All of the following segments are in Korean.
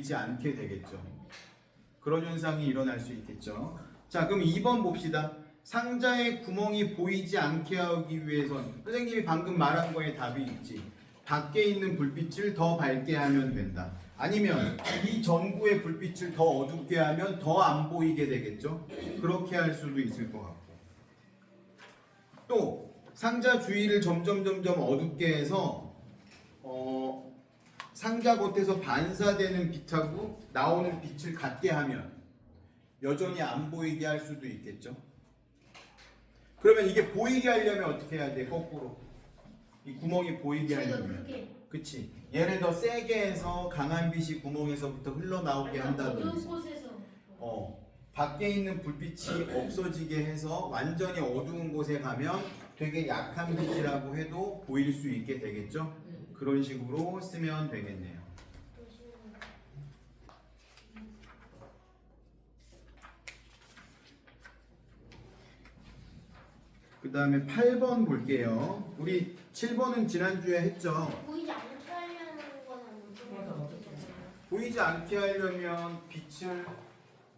보이지 않게 되겠죠. 그런 현상이 일어날 수 있겠죠. 자, 그럼 2번 봅시다. 상자의 구멍이 보이지 않게 하기 위해선 선생님이 방금 말한 거에 답이 있지. 밖에 있는 불빛을 더 밝게 하면 된다. 아니면 이 전구의 불빛을 더 어둡게 하면 더 안 보이게 되겠죠. 그렇게 할 수도 있을 것 같고. 또 상자 주위를 점점 어둡게 해서 상자 겉에서 반사되는 빛하고 나오는 빛을 같게 하면 여전히 안 보이게 할 수도 있겠죠. 그러면 이게 보이게 하려면 어떻게 해야 돼? 거꾸로 이 구멍이 보이게 하려면, 그치? 얘를 더 세게 해서 강한 빛이 구멍에서부터 흘러나오게 한다든지, 밖에 있는 불빛이 없어지게 해서 완전히 어두운 곳에 가면 되게 약한 빛이라고 해도 보일 수 있게 되겠죠? 그런 식으로 쓰면 되겠네요. 그 다음에 8번 볼게요. 우리 7번은 지난주에 했죠. 보이지 않게 하려는 거는 보이지 않게 하려면 빛을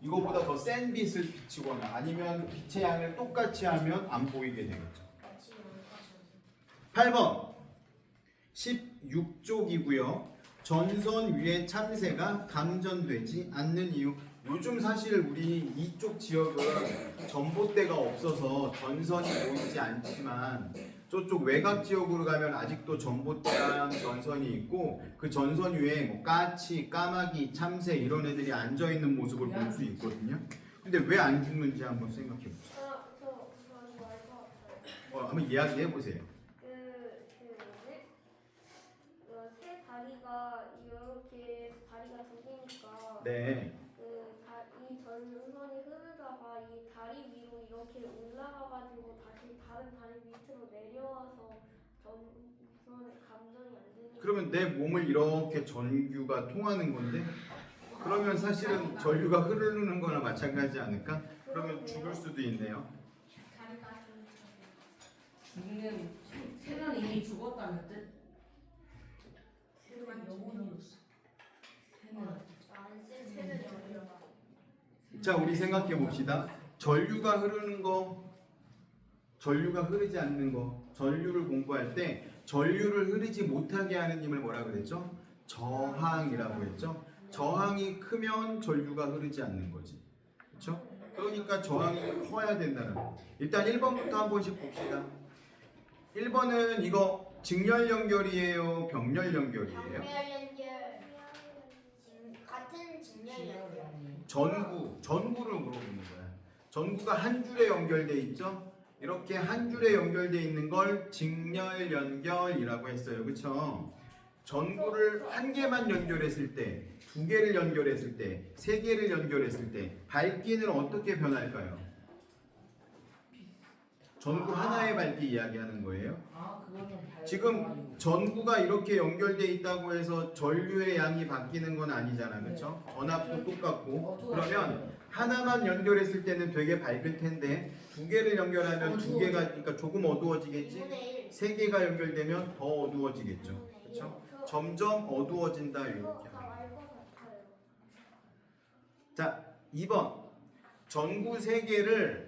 이거보다 더 센 빛을 비치거나 아니면 빛의 양을 똑같이 하면 안 보이게 되겠죠. 8번 16쪽이고요. 전선 위에 참새가 감전되지 않는 이유. 요즘 사실 우리 이쪽 지역은 전봇대가 없어서 전선이 보이지 않지만 저쪽 외곽 지역으로 가면 아직도 전봇대랑 전선이 있고 그 전선 위에 뭐 까치, 까마귀, 참새 이런 애들이 앉아 있는 모습을 볼 수 있거든요. 근데 왜 안 죽는지 한번 생각해 보세요. 한번 이야기해 보세요. 새 다리가 이렇게 다리가 두 개니까 네. 이 전선이 흐르다가 이 다리 위로 이렇게 올라가가지고 다시 다른 다리 밑으로 내려와서 전선에 감전이 안 되는. 그러면 내 몸을 이렇게 전류가 통하는 건데 그러면 사실은 전류가 흐르는 거나 마찬가지 않을까? 그러면 죽을 수도 있네요. 죽는 새는 이미 죽었다는 뜻? 새는 영혼이 없어. 새는 자, 우리 생각해 봅시다. 전류가 흐르는 거, 전류가 흐르지 않는 거, 전류를 공부할 때 전류를 흐르지 못하게 하는 힘을 뭐라 그랬죠? 저항이라고 했죠. 저항이 크면 전류가 흐르지 않는 거지. 그렇죠? 그러니까 저항이 커야 된다는 거. 일단 1번부터 한 번씩 봅시다. 1번은 이거 직렬 연결이에요, 병렬 연결이에요? 병렬 연결. 같은 직렬 연결. 전구를 물어보는 거야. 전구가 한 줄에 연결돼 있죠? 이렇게 한 줄에 연결돼 있는 걸 직렬 연결이라고 했어요. 그렇죠? 전구를 한 개만 연결했을 때, 두 개를 연결했을 때, 세 개를 연결했을 때 밝기는 어떻게 변할까요? 전구 하나의 밝기 이야기하는 거예요. 지금 전구가 이렇게 연결돼 있다고 해서 전류의 양이 바뀌는 건 아니잖아, 그렇죠? 전압도 똑같고. 그러면 하나만 연결했을 때는 되게 밝을 텐데 두 개를 연결하면 두 개가 그러니까 조금 어두워지겠지. 세 개가 연결되면 더 어두워지겠죠, 그렇죠? 점점 어두워진다 이렇게. 자, 2번 전구 세 개를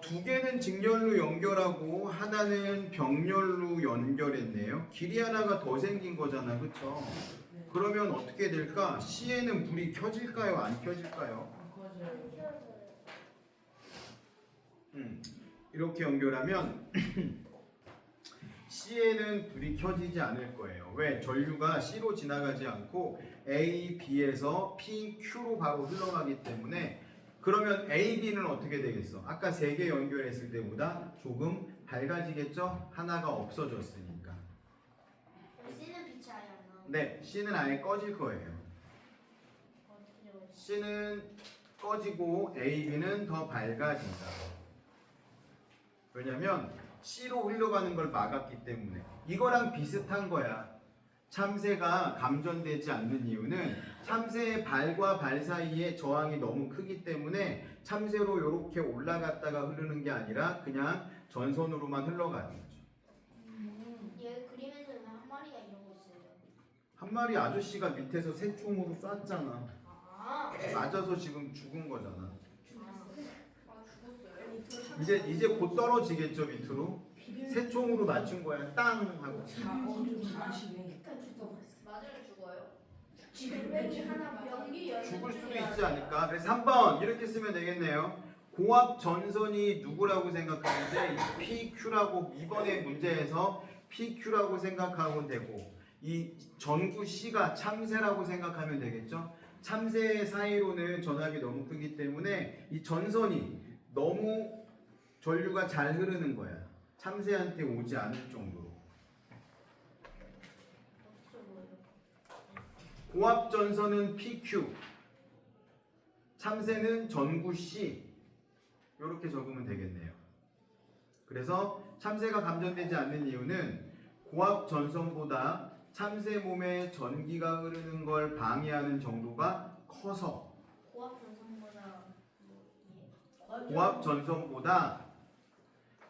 두 개는 직렬로 연결하고 하나는 병렬로 연결했네요. 길이 하나가 더 생긴 거잖아, 그렇죠? 그러면 어떻게 될까? C에는 불이 켜질까요? 안 켜질까요? 이렇게 연결하면 C에는 불이 켜지지 않을 거예요. 왜? 전류가 C로 지나가지 않고 A, B에서 P, Q로 바로 흘러가기 때문에. 그러면 A, B는 어떻게 되겠어? 아까 세 개 연결했을 때보다 조금 밝아지겠죠? 하나가 없어졌으니까. C는 빛이 아예 안 나오고. 네, C는 아예 꺼질 거예요. C는 꺼지고 A, B는 더 밝아진다. 왜냐면 C로 흘러가는 걸 막았기 때문에. 이거랑 비슷한 거야. 참새가 감전되지 않는 이유는 참새의 발과 발 사이에 저항이 너무 크기 때문에 참새로 이렇게 올라갔다가 흐르는 게 아니라 그냥 전선으로만 흘러가는 거죠. 얘 그림에서는 한 마리가 이러고 있어요. 한 마리 아저씨가 밑에서 새총으로 쐈잖아. 아, 맞아서 지금 죽은 거잖아. 죽었어요? 이제 곧 떨어지겠죠 밑으로. 새총으로 맞춘 거야. 땅 하고. 좀 잘하시네. 맞으면 죽어요? 지금 맹이 하나 연기 연기 죽을 수도 중에 있지 않을까? 그래서 3번 이렇게 쓰면 되겠네요. 고압 전선이 누구라고 생각하는데 PQ라고 이번에 문제에서 PQ라고 생각하면 되고 이 전구 C가 참새라고 생각하면 되겠죠. 참새 사이로는 전압이 너무 크기 때문에 이 전선이 너무 전류가 잘 흐르는 거야. 참새한테 오지 않을 정도로. 없어 보여요. 고압 전선은 PQ, 참새는 전구 C. 이렇게 적으면 되겠네요. 그래서 참새가 감전되지 않는 이유는 고압 전선보다 참새 몸에 전기가 흐르는 걸 방해하는 정도가 커서 고압 전선보다 고압 전선보다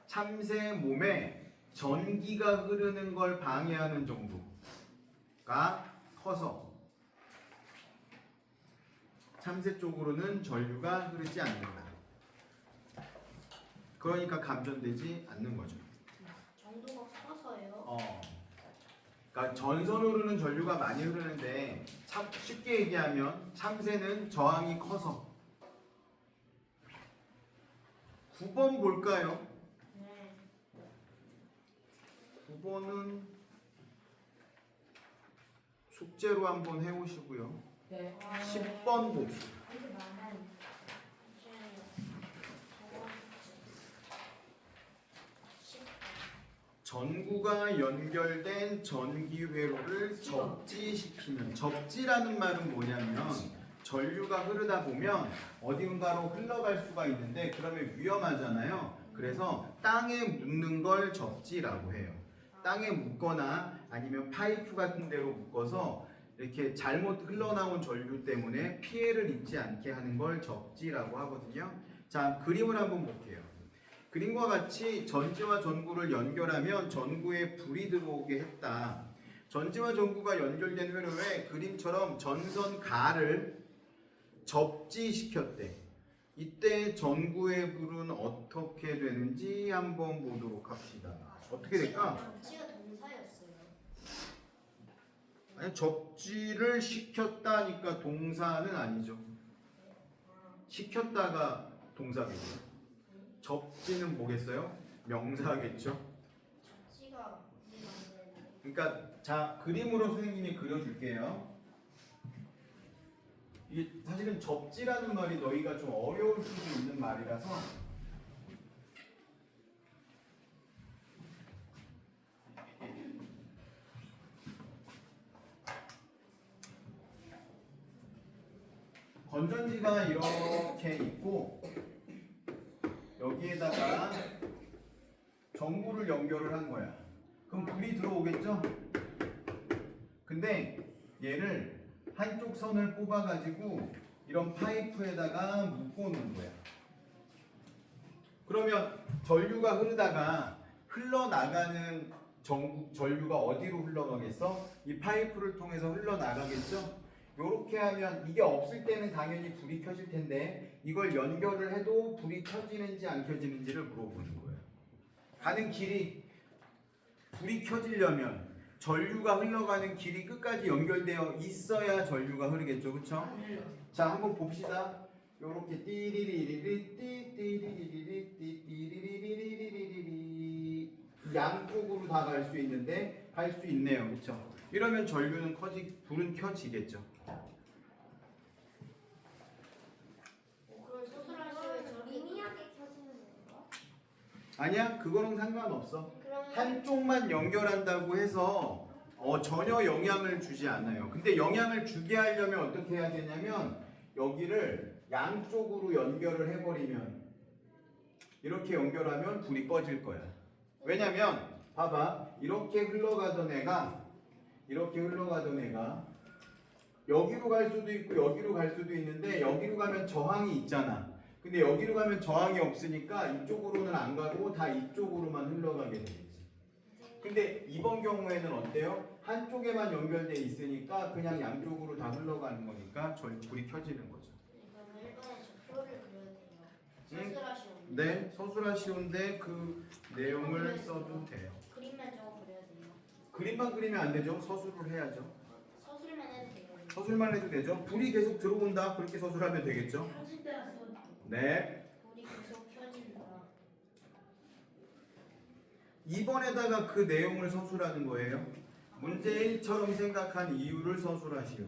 참새 몸에 전기가 흐르는 걸 방해하는 정도가 커서 참새 쪽으로는 전류가 흐르지 않는다. 그러니까 감전되지 않는 거죠. 정도가 커서요. 그러니까 전선으로는 전류가 많이 흐르는데 쉽게 얘기하면 참새는 저항이 커서. 9번 볼까요? 네. 9번은 숙제로 한번 해오시고요. 네. 10번 봅시다. 이게 많아요. 전구가 연결된 전기 회로를 접지시키면, 접지라는 말은 뭐냐면 전류가 흐르다 보면 어딘가로 흘러갈 수가 있는데 그러면 위험하잖아요. 그래서 땅에 묻는 걸 접지라고 해요. 땅에 묻거나 아니면 파이프 같은 데로 묶어서 이렇게 잘못 흘러나온 전류 때문에 피해를 입지 않게 하는 걸 접지라고 하거든요. 자, 그림을 한번 볼게요. 그림과 같이 전지와 전구를 연결하면 전구에 불이 들어오게 했다. 전지와 전구가 연결된 회로에 그림처럼 전선 가를 접지시켰대. 이때 전구의 불은 어떻게 되는지 한번 보도록 합시다. 어떻게 될까? 접지가 동사였어요. 아니, 접지를 시켰다니까 동사는 아니죠. 시켰다가 동사겠죠. 접지는 뭐겠어요? 명사겠죠. 접지가 우리 만드는 그러니까 자, 그림으로 선생님이 그려줄게요. 이게 사실은 접지라는 말이 너희가 좀 어려울 수도 있는 말이라서 건전지가 이렇게 있고 여기에다가 전구를 연결을 한 거야. 그럼 불이 들어오겠죠? 근데 얘를 한쪽 선을 뽑아가지고 이런 파이프에다가 묶어놓은 거야. 그러면 전류가 흐르다가 흘러나가는 전류가 어디로 흘러가겠어? 이 파이프를 통해서 흘러나가겠죠? 이렇게 하면 이게 없을 때는 당연히 불이 켜질 텐데 이걸 연결을 해도 불이 켜지는지 안 켜지는지를 물어보는 거예요. 가는 길이 불이 켜지려면 전류가 흘러가는 길이 끝까지 연결되어 있어야 전류가 흐르겠죠, 그렇죠? 자, 한번 봅시다. 요렇게 띠리리리리 띠리리리리 띠리리리리리 양쪽으로 다 갈 수 있는데 갈 수 있네요, 그렇죠? 이러면 전류는 불은 켜지겠죠. 그럼 소설하시면 저기 미미하게 켜지는 건가? 아니야, 그거는 상관없어. 그러면 한쪽만 연결한다고 해서 전혀 영향을 주지 않아요. 근데 영향을 주게 하려면 어떻게 해야 되냐면 여기를 양쪽으로 연결을 해버리면 이렇게 연결하면 불이 꺼질 거야. 왜냐면 봐봐, 이렇게 흘러가던 애가 여기로 갈 수도 있고 여기로 갈 수도 있는데 여기로 가면 저항이 있잖아. 근데 여기로 가면 저항이 없으니까 이쪽으로는 안 가고 다 이쪽으로만 흘러가게 되겠지. 근데 이번 경우에는 어때요? 한쪽에만 연결돼 있으니까 그냥 양쪽으로 다 흘러가는 거니까 불이 켜지는 거죠. 그러면 일반에 좌표를 그려야 돼요. 응? 서술하시면. 네, 서술하시온데 그 내용을 써도 돼요. 그림만 좀 그려야 돼요. 그림만 그리면 안 되죠. 서술을 해야죠. 서술만 해도 돼요. 서술만 해도 되죠. 불이 계속 들어온다. 그렇게 서술하면 되겠죠. 켜질 때라 써. 네. 불이 계속 켜진다. 2번에다가 그 내용을 서술하는 거예요. 문제 1처럼 생각한 이유를 서술하시오.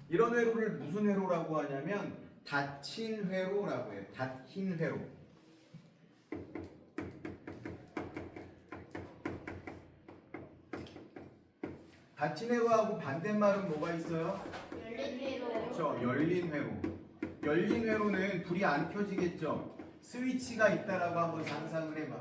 이런 회로를 무슨 회로라고 하냐면 닫힌 회로라고 해요. 닫힌 회로. 닫힌 회로하고 반대말은 뭐가 있어요? 열린 회로. 그렇죠. 열린 회로. 열린 회로는 불이 안 켜지겠죠. 스위치가 있다라고 한번 상상을 해봐.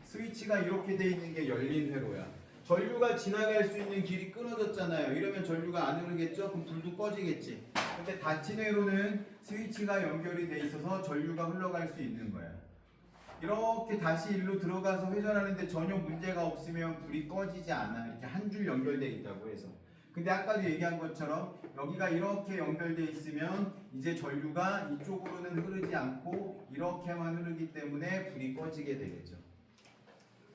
스위치가 이렇게 돼 있는 게 열린 회로야. 전류가 지나갈 수 있는 길이 끊어졌잖아요. 이러면 전류가 안 흐르겠죠? 그럼 불도 꺼지겠지. 근데 닫힌 회로는 스위치가 연결이 돼 있어서 전류가 흘러갈 수 있는 거야. 이렇게 다시 일로 들어가서 회전하는데 전혀 문제가 없으면 불이 꺼지지 않아. 이렇게 한 줄 연결돼 있다고 해서. 근데 아까도 얘기한 것처럼 여기가 이렇게 연결돼 있으면 이제 전류가 이쪽으로는 흐르지 않고 이렇게만 흐르기 때문에 불이 꺼지게 되겠죠.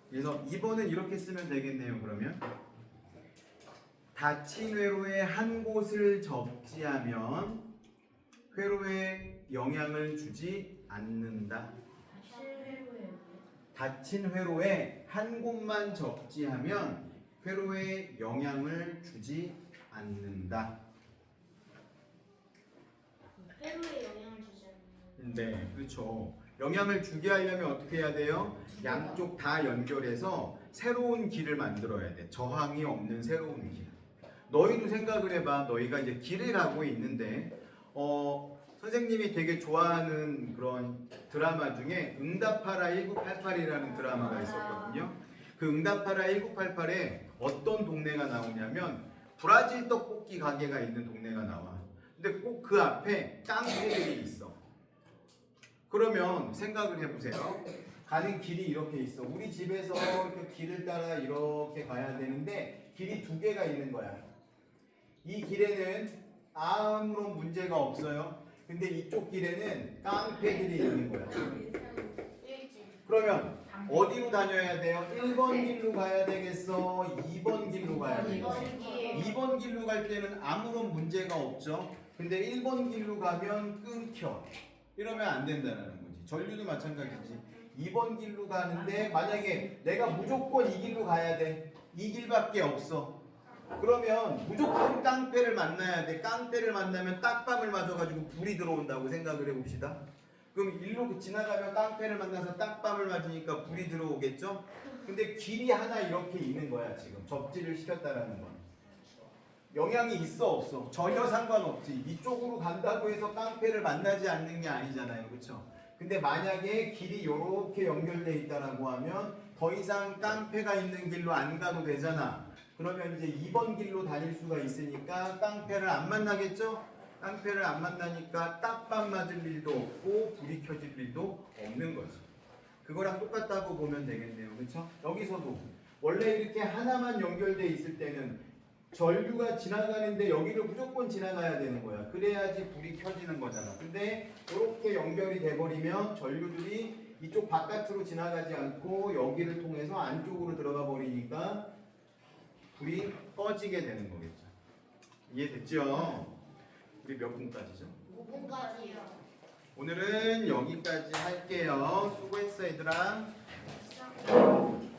그래서 2번은 이렇게 쓰면 되겠네요. 그러면 닫힌 회로의 한 곳을 접지하면 회로에 영향을 주지 않는다. 실회로예요. 닫힌 회로에 한 곳만 접지하면 회로에 영향을 주지 않는다. 회로에 영향을 주지 않는. 네, 그렇죠. 영향을 주게 하려면 어떻게 해야 돼요? 양쪽 다 연결해서 새로운 길을 만들어야 돼. 저항이 없는 새로운 길. 너희도 생각을 해봐. 너희가 이제 길을 가고 있는데 선생님이 되게 좋아하는 그런 드라마 중에 응답하라 1988이라는 드라마가 있었거든요. 그 응답하라 1988에 어떤 동네가 나오냐면 브라질 떡볶이 가게가 있는 동네가 나와. 근데 꼭 그 앞에 깡패들이 있어. 그러면 생각을 해보세요. 가는 길이 이렇게 있어. 우리 집에서 이렇게 길을 따라 이렇게 가야 되는데 길이 두 개가 있는 거야. 이 길에는 아무런 문제가 없어요. 근데 이쪽 길에는 깡패들이 있는 거야. 일진. 그러면 어디로 다녀야 돼요? 1번 길로 가야 되겠어? 2번 길로 가야 되겠어? 2번 길. 2번 길로 갈 때는 아무런 문제가 없죠. 근데 1번 길로 가면 끊겨. 이러면 안 된다는 거지. 전류도 마찬가지지. 2번 길로 가는데 만약에 내가 무조건 이 길로 가야 돼. 이 길밖에 없어. 그러면 무조건 깡패를 만나야 돼. 깡패를 만나면 딱밤을 맞아가지고 불이 들어온다고 생각을 해봅시다. 그럼 일로 지나가면 깡패를 만나서 딱밤을 맞으니까 불이 들어오겠죠? 근데 길이 하나 이렇게 있는 거야 지금. 접지를 시켰다라는 건. 영향이 있어 없어? 전혀 상관없지. 이쪽으로 간다고 해서 깡패를 만나지 않는 게 아니잖아요. 그렇죠? 근데 만약에 길이 이렇게 연결돼 있다라고 하면 더 이상 깡패가 있는 길로 안 가도 되잖아. 그러면 이제 2번 길로 다닐 수가 있으니까 깡패를 안 만나겠죠? 깡패를 안 만나니까 딱밤 맞을 일도 없고 불이 켜질 일도 없는 거지. 그거랑 똑같다고 보면 되겠네요. 그렇죠? 여기서도 원래 이렇게 하나만 연결돼 있을 때는 전류가 지나가는데 여기를 무조건 지나가야 되는 거야. 그래야지 불이 켜지는 거잖아. 근데 이렇게 연결이 돼버리면 전류들이 이쪽 바깥으로 지나가지 않고 여기를 통해서 안쪽으로 들어가 버리니까 불이 꺼지게 되는 거겠죠. 이해됐죠? 우리 몇 분까지죠? 5분까지요. 오늘은 여기까지 할게요. 수고했어 얘들아. 시작.